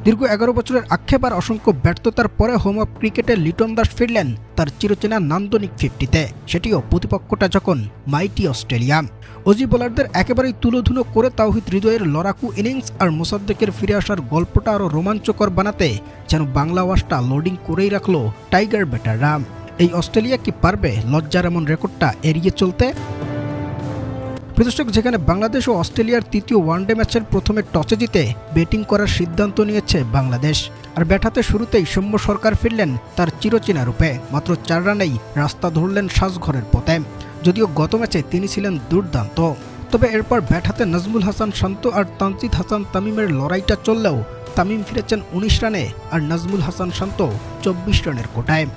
দীর্ঘ ১১ বছরের আক্ষেপ আর অসংখ্য ব্যর্থতার পরে হোম অফ ক্রিকেটে লিটন দাস ফিরলেন তার চিরচেনা নান্দনিক 50-তে, সেটিও প্রতিপক্ষটা যখন মাইটি অস্ট্রেলিয়া। অজি বোলারদের একেবারেই তুলোধুনো করে তাওহিদ হৃদয়ের লড়াকু ইনিংস আর মোসাদ্দেকের ফিরে আসার গল্পটা আরও রোমাঞ্চকর বানাতে যেন বাংলা ওয়াশটা লোডিং করেই রাখল টাইগার ব্যাটাররা। এই অস্ট্রেলিয়া কি পারবে লজ্জার এমন রেকর্ডটা এড়িয়ে চলতে? প্রদর্শক, যেখানে বাংলাদেশ ও অস্ট্রেলিয়ার তৃতীয় ওয়ানডে ম্যাচের প্রথমে টসে জিতে ব্যাটিং করার সিদ্ধান্ত নিয়েছে বাংলাদেশ, আর ব্যাট হাতে শুরুতেই সৌম্য সরকার ফিরলেন তার চিরচেনা রূপে। মাত্র 4 রানেই রাস্তা ধরলেন সাজঘরের পথে। যদিও গত ম্যাচে তিনি ছিলেন দুর্দান্ত, তবে এরপর ব্যাট হাতে নাজমুল হাসান শান্ত আর তানজিদ হাসান তামিমের লড়াইটা চললেও তামিম ফিরেছেন 19 রানে আর নাজমুল হাসান শান্ত 24 রানের কোটায়।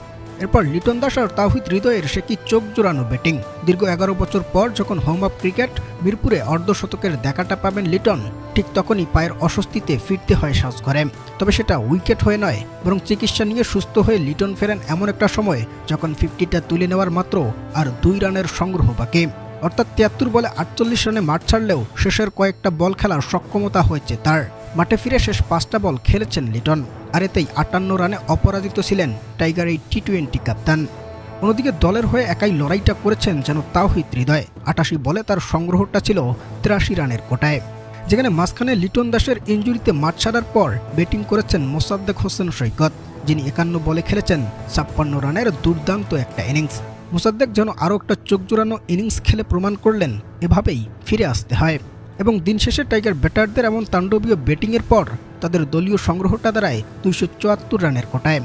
এরপর লিটন দাস আর তাওহিদ হৃদয়ের সে কি চোখ জোড়ানো ব্যাটিং। দীর্ঘ 11 বছর পর যখন হোম অফ ক্রিকেট মিরপুরে অর্ধশতকের দেখাটা পাবেন লিটন, ঠিক তখনই পায়ের অস্বস্তিতে ফিরতে হয় সাজঘরে। তবে সেটা উইকেট হয়ে নয়, বরং চিকিৎসা নিয়ে সুস্থ হয়ে লিটন ফেরেন এমন একটা সময় যখন 50টা তুলে নেওয়ার মাত্র আর 2 রানের সংগ্রহ বাকি। অর্থাৎ 73 বলে 48 রানে মাঠ ছাড়লেও শেষের কয়েকটা বল খেলার সক্ষমতা হয়েছে তার। মাঠে ফিরে শেষ 5টা বল খেলেছেন লিটন, আর এতেই 58 রানে অপরাজিত ছিলেন টাইগার এই টি-20 কাপ্তান। অন্যদিকে দলের হয়ে একাই লড়াইটা করেছেন যেন তাওহিদ হৃদয়। 88 বলে তার সংগ্রহটা ছিল 83 রানের কোটায়। যেখানে মাঝখানে লিটন দাসের ইনজুরিতে মাঠ ছাড়ার পর ব্যাটিং করেছেন মোসাদ্দেক হোসেন সৈকত, যিনি 51 বলে খেলেছেন 56 রানের দুর্দান্ত একটা ইনিংস। মোসাদ্দেক যেন আরও একটা চোখ জোড়ানো ইনিংস খেলে প্রমাণ করলেন এভাবেই ফিরে আসতে হয়। এবং দিন শেষে টাইগার ব্যাটারদের এমন তাণ্ডবীয় ব্যাটিংয়ের পর তাদের দলীয় সংগ্রহটা দাঁড়ায় 274 রানের কোটায়।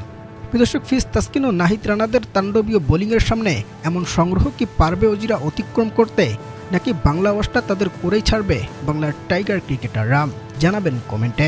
প্রদর্শক, ফিজ তাসকিন ও নাহিদ রানাদের তাণ্ডবীয় বোলিংয়ের সামনে এমন সংগ্রহ কি পারবে অজিরা অতিক্রম করতে, নাকি বাংলা ওয়াশটা তাদের করেই ছাড়বে বাংলার টাইগার ক্রিকেটাররা? জানাবেন কমেন্টে।